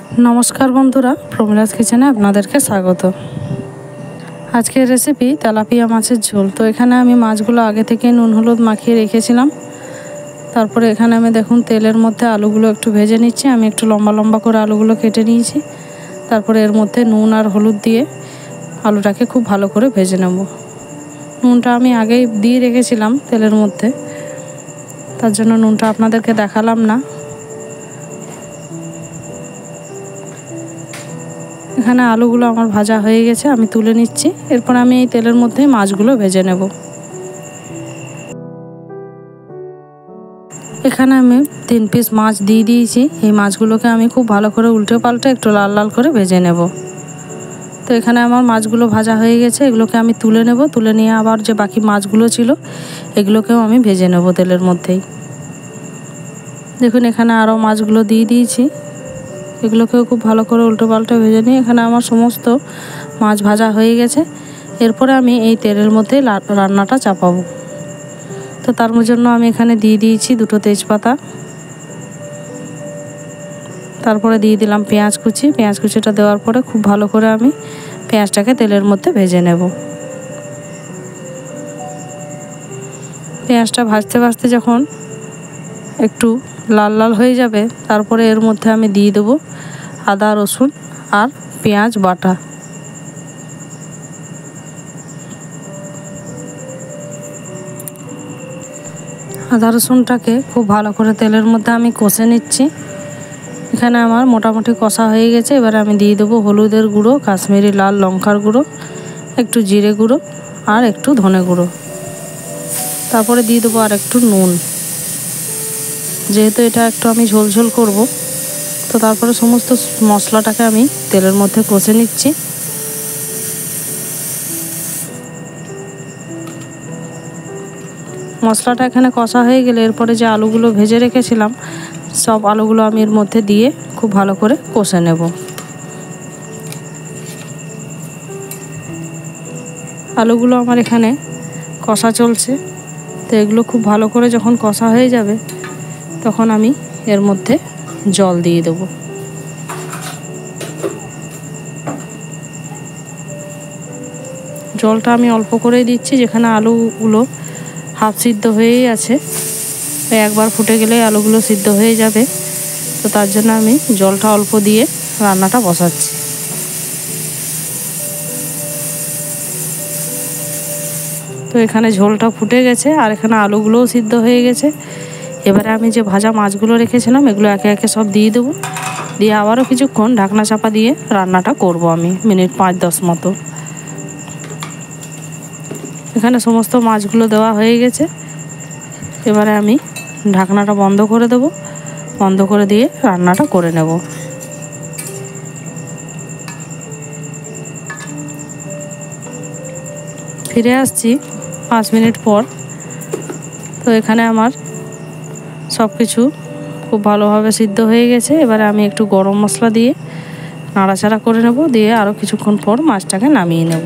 नमस्कार बंधुरा प्रमिलास किचेने आपनादेरके स्वागत। आजकेर रेसिपि तेलापिया माछेर झोल। तो एखाने आमी माछगुलो आगे थेके नुन हलुद माखिए रेखेछिलाम। तारपरे एखाने आमी देखुन तेलेर मध्य आलुगुलो एकटु भेजे निচ্ছি। आमी एकटु लम्बा लम्बा करे आलुगुलो केटे निয়েছি। तारपरे एर मध्य नुन और हलुद दिए आलुटाके खूब भालो करे भेजे नेब। नुनटा आमी आगेई दिए रेखेछिलाम तेलेर मध्य, तार जोन्नो नुनटा आपनादेरके देखालाम ना। এখানে আলুগুলো আমার ভাজা হয়ে গেছে, আমি তুলে নিচ্ছি। এরপর আমি এই তেলের মধ্যে মাছগুলো ভেজে নেব। এখানে আমি 3 পিস মাছ দিয়ে দিয়েছি। এই মাছগুলোকে আমি খুব ভালো করে উল্টে পাল্টে একটু লাল লাল করে ভেজে নেব। তো এখানে আমার মাছগুলো ভাজা হয়ে গেছে, এগুলোকে আমি তুলে নেব। তুলে নিয়ে আবার যে বাকি মাছগুলো ছিল এগুলোকেও আমি ভেজে নেব তেলের মধ্যেই। দেখুন এখানে আরও মাছগুলো দিয়ে দিয়েছি, এগুলোকেও খুব ভালো করে উল্টো পাল্টে ভেজে নিয়ে এখানে আমার সমস্ত মাছ ভাজা হয়ে গেছে। এরপরে আমি এই তেলের মধ্যে রান্নাটা চাপাবো। তো তার জন্য আমি এখানে দিয়ে দিয়েছি 2টো তেজপাতা, তারপরে দিয়ে দিলাম পেঁয়াজ কুচি। পেঁয়াজ কুচিটা দেওয়ার পরে খুব ভালো করে আমি পেঁয়াজটাকে তেলের মধ্যে ভেজে নেব। পেঁয়াজটা ভাজতে ভাজতে যখন একটু লাল লাল হয়ে যাবে তারপরে এর মধ্যে আমি দিয়ে দেব আদা রসুন আর পেঁয়াজ বাটা। আদা রসুনটাকে খুব ভালো করে তেলের মধ্যে আমি কষে নিচ্ছি। এখানে আমার মোটামুটি কষা হয়ে গেছে। এবারে আমি দিয়ে দেব হলুদের গুঁড়ো, কাশ্মীরি লাল লঙ্কার গুঁড়ো, একটু জিরে গুঁড়ো আর একটু ধনে গুঁড়ো। তারপরে দিয়ে দেবো আর একটু নুন। যেহেতু এটা একটু আমি ঝোল ঝোল করব, তো তারপরে সমস্ত মশলাটাকে আমি তেলের মধ্যে কষে নিচ্ছি। মশলাটা এখানে কষা হয়ে গেলে এরপরে যে আলুগুলো ভেজে রেখেছিলাম সব আলুগুলো আমি এর মধ্যে দিয়ে খুব ভালো করে কষে নেব। আলুগুলো আমার এখানে কষা চলছে। তো এগুলো খুব ভালো করে যখন কষা হয়ে যাবে তখন আমি এর মধ্যে জল দিয়ে দেব। জলটা আমি অল্প করেই দিচ্ছি, যেখানে আলুগুলো হাফ সিদ্ধ হয়েই আছে। একবার ফুটে গেলে আলুগুলো সিদ্ধ হয়ে যাবে। তো তার জন্য আমি জলটা অল্প দিয়ে রান্নাটা বসাচ্ছি। তো এখানে ঝোলটা ফুটে গেছে আর এখানে আলুগুলোও সিদ্ধ হয়ে গেছে। এবারে আমি যে ভাজা মাছগুলো রেখেছিলাম এগুলো একে একে সব দিয়ে দেবো। দিয়ে আবারও কিছুক্ষণ ঢাকনা চাপা দিয়ে রান্নাটা করব আমি মিনিট 5-10 মতো। এখানে সমস্ত মাছগুলো দেওয়া হয়ে গেছে। এবারে আমি ঢাকনাটা বন্ধ করে দেব। বন্ধ করে দিয়ে রান্নাটা করে নেব। ফিরে আসছি 5 মিনিট পর। তো এখানে আমার সব কিছু খুব ভালোভাবে সিদ্ধ হয়ে গেছে। এবারে আমি একটু গরম মশলা দিয়ে নাড়াচাড়া করে নেব। দিয়ে আরও কিছুক্ষণ পর মাছটাকে নামিয়ে নেব।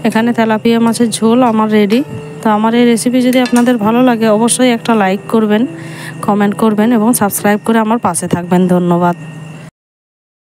এখানে তেলাপিয়া মাছের ঝোল আমার রেডি। তো আমার এই রেসিপি যদি আপনাদের ভালো লাগে অবশ্যই একটা লাইক করবেন, কমেন্ট করবেন এবং সাবস্ক্রাইব করে আমার পাশে থাকবেন। ধন্যবাদ।